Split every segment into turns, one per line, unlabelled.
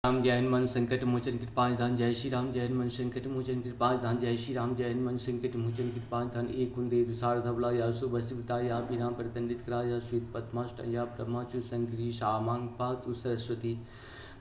राम जय हनुमान संकट मोचन कृपा निधान। जय श्री राम जय हनुमान संकट मोचन कृपा निधान। जय श्री राम जय हनुमान संकट मोचन कृपा निधान। एक कुंदे दुसार धवला या सुभसिता या बिना प्रतंडित करा या श्वेत पद्माष्ट या ब्रह्माचु संग्री सामांग पातु सरस्वती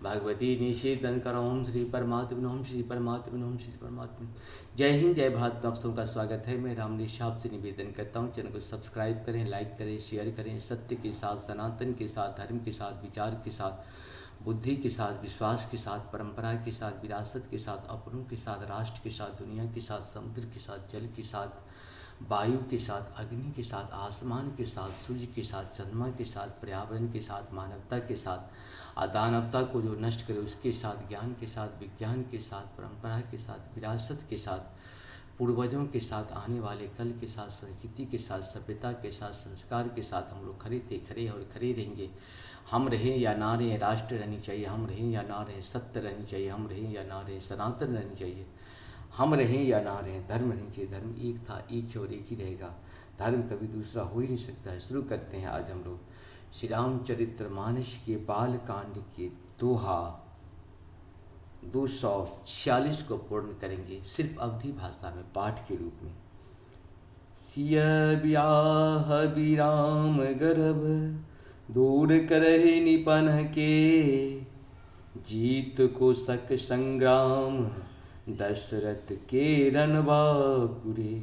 भगवती निषेधन कर। ओम श्री परमात्मा ओम श्री परमात्मा ओम श्री परमात्मा। जय हिंद जय भारत। आप सबका स्वागत है। मैं राम निशाब से निवेदन करता हूँ, चैनल को सब्सक्राइब करें, लाइक करें, शेयर करें। सत्य के साथ, सनातन के साथ, धर्म के साथ, विचार के साथ, बुद्धि के साथ, विश्वास के साथ, परंपरा के साथ, विरासत के साथ, अपनों के साथ, राष्ट्र के साथ, दुनिया के साथ, समुद्र के साथ, जल के साथ, वायु के साथ, अग्नि के साथ, आसमान के साथ, सूर्य के साथ, चंद्रमा के साथ, पर्यावरण के साथ, मानवता के साथ, अदानवता को जो नष्ट करे उसके साथ, ज्ञान के साथ, विज्ञान के साथ, परंपरा के साथ, विरासत के साथ, पूर्वजों के साथ, आने वाले कल के साथ, संस्कृति के साथ, सभ्यता के साथ, संस्कार के साथ हम लोग खड़े थे, खड़े और खड़े रहेंगे। हम रहें या ना रहें, राष्ट्र रहनी चाहिए। हम रहें या ना रहें, सत्य रहनी चाहिए। हम रहें या ना रहें, सनातन रहनी चाहिए। हम रहें या ना रहें, धर्म रहनी चाहिए। धर्म एक था, एक है और एक ही रहेगा। धर्म कभी दूसरा हो ही नहीं सकता है। शुरू करते हैं आज हम लोग श्री रामचरित्र मानस के बाल कांड के दोहा 246 को पूर्ण करेंगे, सिर्फ अवधी भाषा में, पाठ के रूप में। सिय ब्याह बिराम गर्भ दूर करहि निपन के, जीत को सक संग्राम दशरथ के रनबाकुरे।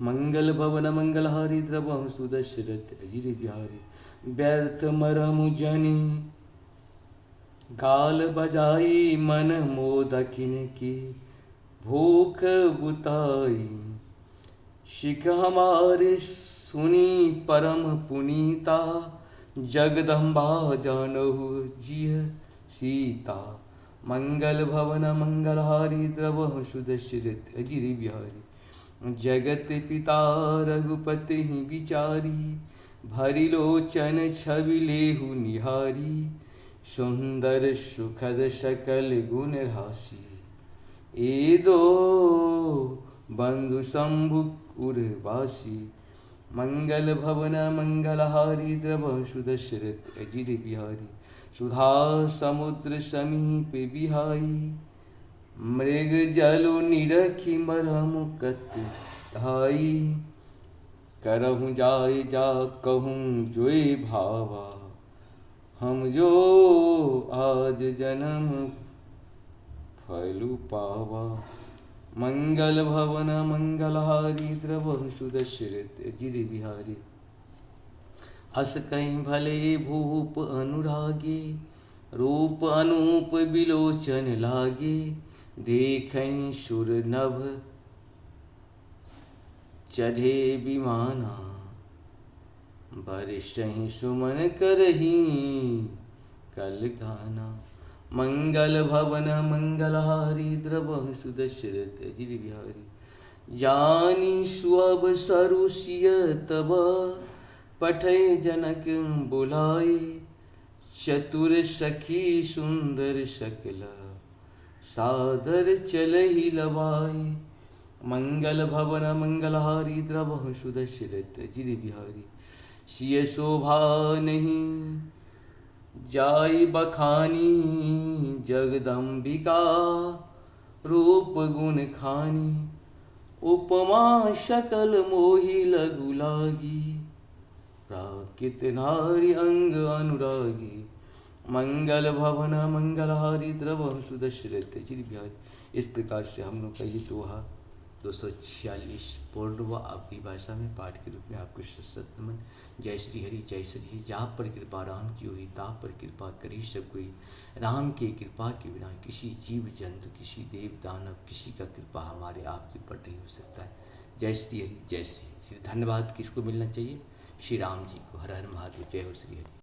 मंगल भवन मंगलहारी द्रवहु सुदशरथ अजिर बिहारी। व्यर्थ मरमु जनि गाल बजाई मन मोदकिन की, भूख बुताई शिख हमारे सुनी परम पुनीता। जगदम्बा जानहु जिय सीता। मंगल भवन मंगलहारी द्रवहु सुदशरथ अजिर बिहारी। जगत पिता रघुपति विचारी, भरी लोचन छवि लेहु निहारी। सुंदर सुखद सकल गुण राशि, ए दो बंधु शंभु उर्वासी। मंगल भवन मंगलहारी द्रवहु सुदशरथ अजिर बिहारी। सुधा समुद्र समीप बिहाई, मृग जलु निरखी मरमु कत धाई। करहु जाय जा कहूँ जोई भावा, हम जो आज जन्म फलु पावा। मंगल भवन मंगलहारी द्रवहु सुदशरथ अजिर बिहारी। अस कहीं भले भूप अनुरागे, रूप अनूप बिलोचन लागे। देखहीं सुर नभ चढ़े विमाना, बरिष्ठहि सुमन करही कल गाना। मंगल भवन मंगलहारी द्रवहु सुदशरथ अजिर बिहारी। जानी सुअब सरुषिय तब, पठै जनक बुलाए। चतुर सखी सुंदर सकला, सादर चलहि लवाए। मंगल भवन मंगलहारी द्रवहु सुदशरथ अजिर बिहारी। सिय शोभा नहीं जाई बखानी, जगदम्बिका रूप गुण खानी। उपमा सकल मोहि लघु लागी, प्राकृत नारी अंग अनुरागी। मंगल भवन मंगलहारी द्रवहु सुदशरथ अजिर बिहारी। इस प्रकार से हम लोग का ये दोहा 246 पूर्ण व अवधी भाषा में पाठ के रूप में आपको सत नमन। जय श्री हरि जय श्री हरि। जहाँ पर कृपा राम की हुई ता पर कृपा करी सब कोई। राम की कृपा के बिना किसी जीव जंतु, किसी देव दानव, किसी का कृपा हमारे आपके ऊपर नहीं हो सकता है। जय श्री हरि जय श्री हरि। धन्यवाद किसको मिलना चाहिए? श्री राम जी को। हर हर महादेव। जय हो श्री हरि।